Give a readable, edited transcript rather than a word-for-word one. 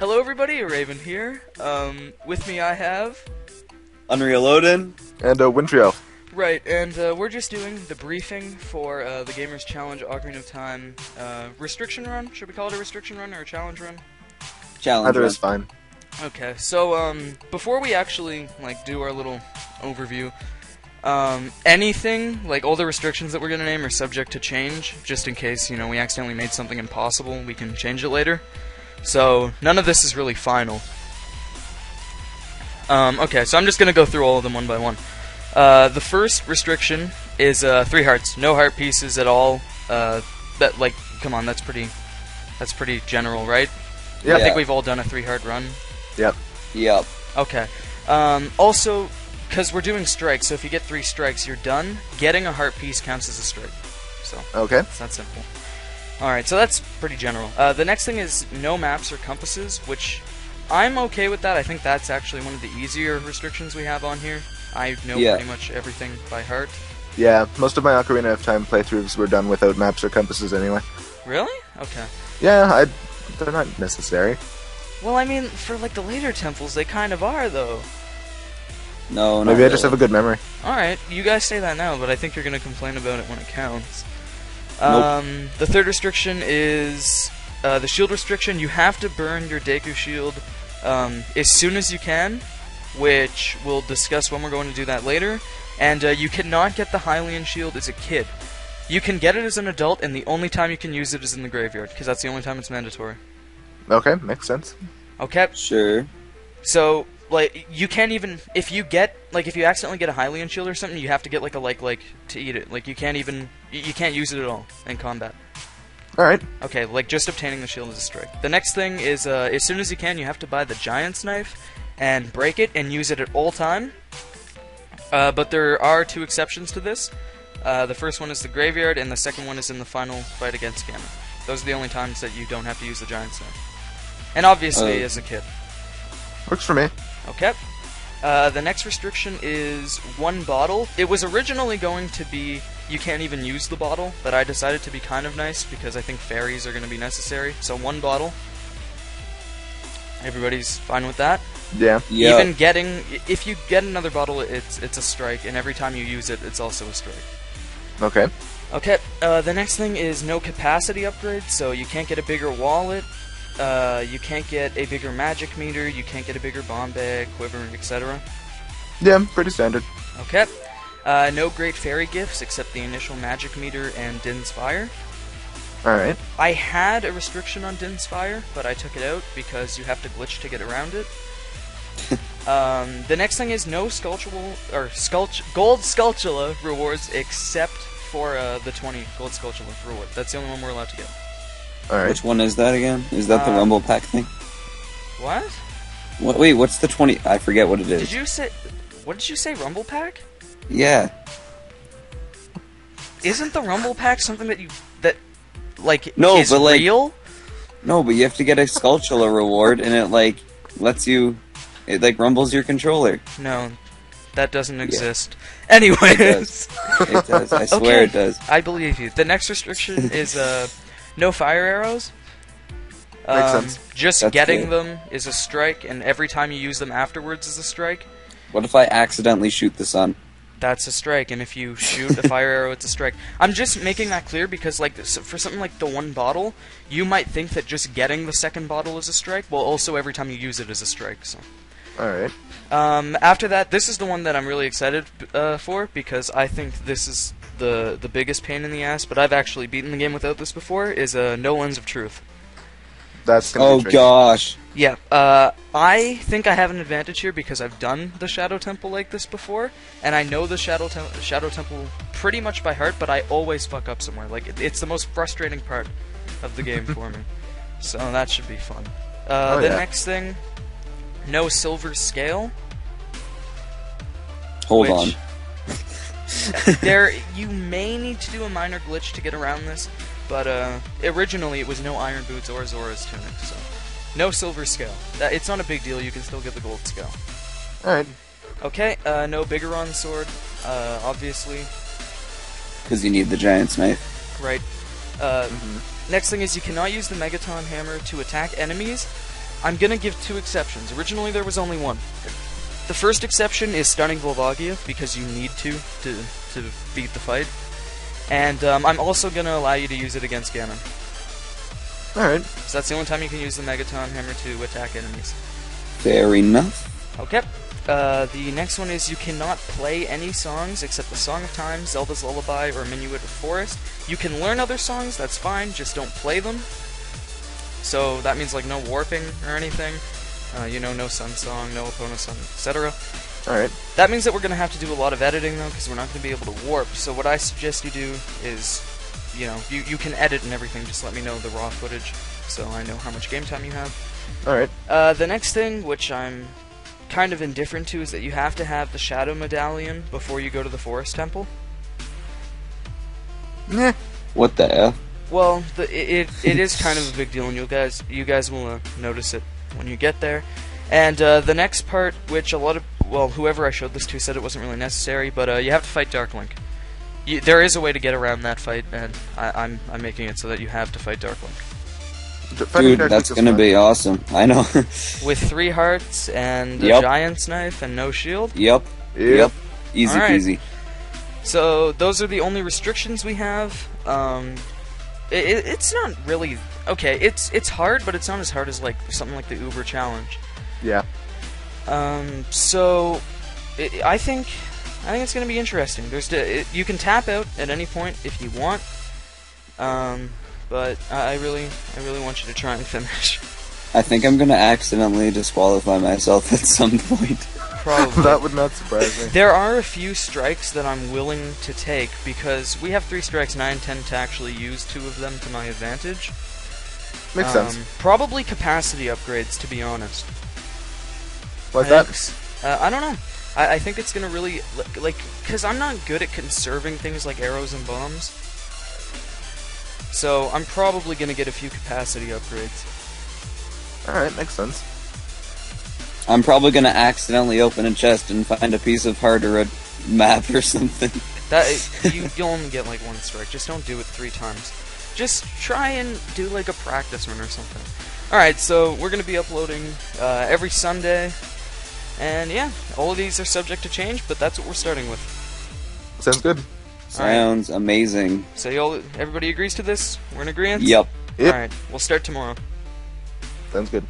Hello everybody, Raven here. With me I have... Unreal Odin. And Wintrio. Right, and we're just doing the briefing for the Gamers Challenge Ocarina of Time restriction run. Should we call it a restriction run or a challenge run? Challenge Either run. is fine. Okay, so before we actually do our little overview, anything, all the restrictions that we're going to name are subject to change, just in case, we accidentally made something impossible, we can change it later. So, none of this is really final. Okay, so I'm just going to go through all of them one by one. The first restriction is 3 hearts. No heart pieces at all. Come on, that's pretty general, right? Yeah. I think we've all done a 3 heart run. Yep. Yep. Okay. Also, because we're doing strikes, so if you get 3 strikes, you're done. Getting a heart piece counts as a strike. So, Okay. it's that simple. Alright, so that's pretty general. The next thing is no maps or compasses, which I'm okay with that. I think that's actually one of the easier restrictions we have on here. I know pretty much everything by heart. Yeah, most of my Ocarina of Time playthroughs were done without maps or compasses anyway. Really? Okay. Yeah, they're not necessary. Well, I mean, for the later temples, they kind of are, though. No, not Maybe I just really. have a good memory. Alright, you guys say that now, but I think you're going to complain about it when it counts. Nope. The third restriction is the shield restriction. You have to burn your Deku Shield as soon as you can, which we'll discuss when we're going to do that later. And you cannot get the Hylian Shield as a kid. You can get it as an adult, and the only time you can use it is in the graveyard, because that's the only time it's mandatory. Okay, makes sense. Okay? Sure. So, you can't even, if you accidentally get a Hylian Shield or something, you have to get a like to eat it. You can't even, you can't use it at all in combat. Alright. Okay, just obtaining the shield is a strike. The next thing is, as soon as you can, you have to buy the Giant's Knife and break it and use it at all time. But there are 2 exceptions to this. The first one is the graveyard, and the second one is in the final fight against Ganon. Those are the only times that you don't have to use the Giant's Knife. And obviously, as a kid. Works for me. Okay. The next restriction is 1 bottle. It was originally going to be you can't even use the bottle, but I decided to be kind of nice because I think fairies are going to be necessary. So 1 bottle. Everybody's fine with that? Yeah. Yeah. Even if you get another bottle, it's a strike, and every time you use it, it's also a strike. Okay. Okay, the next thing is no capacity upgrade, so you can't get a bigger wallet, you can't get a bigger magic meter, you can't get a bigger bomb bag, quiver, etc. Yeah, pretty standard. Okay, no great fairy gifts except the initial magic meter and Din's Fire. Alright. I had a restriction on Din's Fire, but I took it out because you have to glitch to get around it. The next thing is no Gold Skulltula rewards except for the 20 Gold Skulltula reward. That's the only one we're allowed to get. Alright. Which one is that again? Is that the Rumble Pack thing? What? Wait, what's the 20? I forget what it is. What did you say, Rumble Pack? Yeah. Isn't the Rumble Pack something that No, is but real? No, but you have to get a Skulltula reward, and it lets you. It rumbles your controller. No, that doesn't exist. Anyways, It does. I swear okay, it does. I believe you. The next restriction is no fire arrows. Makes sense. Just That's getting good. them is a strike, and every time you use them afterwards is a strike. What if I accidentally shoot the sun? That's a strike, and if you shoot a fire arrow, it's a strike. I'm just making that clear because, for something like the 1 bottle, you might think that just getting the 2nd bottle is a strike, well, also every time you use it is a strike, so... Alright. After that, this is the one that I'm really excited for, because I think this is the biggest pain in the ass, but I've actually beaten the game without this before, is no Lens of Truth. That's gonna Oh be tricky. gosh. Yeah, I think I have an advantage here because I've done the Shadow Temple like this before, and I know the Shadow Temple pretty much by heart, but I always fuck up somewhere. It's the most frustrating part of the game for me. So that should be fun. The next thing, no silver scale. Hold on. You may need to do a minor glitch to get around this, but originally it was no iron boots or Zora's tunic, so no silver scale. It's not a big deal, you can still get the gold scale. Alright. Okay, no Biggoron sword, obviously. Because you need the Giant's Knife. Right. Next thing is you cannot use the Megaton Hammer to attack enemies I'm gonna give 2 exceptions. Originally there was only 1. The first exception is stunning Volvagia, because you need to beat the fight. And I'm also gonna allow you to use it against Ganon. Alright. So that's the only time you can use the Megaton Hammer to attack enemies. Fair enough. Okay. The next one is you cannot play any songs except the Song of Time, Zelda's Lullaby, or Minuet of Forest. You can learn other songs, that's fine, just don't play them. So that means like no warping or anything. You know, no Sun Song, no Epona Sun, etc. Alright. That means that we're going to have to do a lot of editing though, because we're not going to be able to warp. So what I suggest you do is, you know, you can edit and everything, just let me know the raw footage, so I know how much game time you have. Alright. The next thing, which I'm kind of indifferent to, is that you have to have the Shadow Medallion before you go to the Forest Temple. Nah. What the F? Well, it is kind of a big deal, and you guys will notice it when you get there. And the next part, which a lot of, well, whoever I showed this to said it wasn't really necessary, but you have to fight Dark Link. There is a way to get around that fight, and I'm making it so that you have to fight Dark Link. Dude, that's gonna be awesome. I know. With 3 hearts and a Yep. Giant's Knife and no shield. Yep. Yep. Easy Alright. peasy. So those are the only restrictions we have. It's not really okay. It's hard, but it's not as hard as like something like the Uber Challenge. Yeah. So I think it's gonna be interesting. You can tap out at any point if you want. But I really want you to try and finish. I think I'm gonna accidentally disqualify myself at some point. Probably. That would not surprise me. There are a few strikes that I'm willing to take, because we have 3 strikes and I intend to actually use 2 of them to my advantage. Makes sense. Probably capacity upgrades, to be honest. What's that? I don't know. I think it's gonna really, like, because I'm not good at conserving things like arrows and bombs. So I'm probably gonna get a few capacity upgrades. Alright, makes sense. I'm probably gonna accidentally open a chest and find a piece of heart or a map or something. You'll only get like 1 strike. Just don't do it 3 times. Just try and do like a practice run or something. Alright, so we're gonna be uploading every Sunday. And yeah, all of these are subject to change, but that's what we're starting with. Sounds good. Sounds amazing. So everybody agrees to this? We're in agreement? Yep. Yep. Alright, we'll start tomorrow. Sounds good.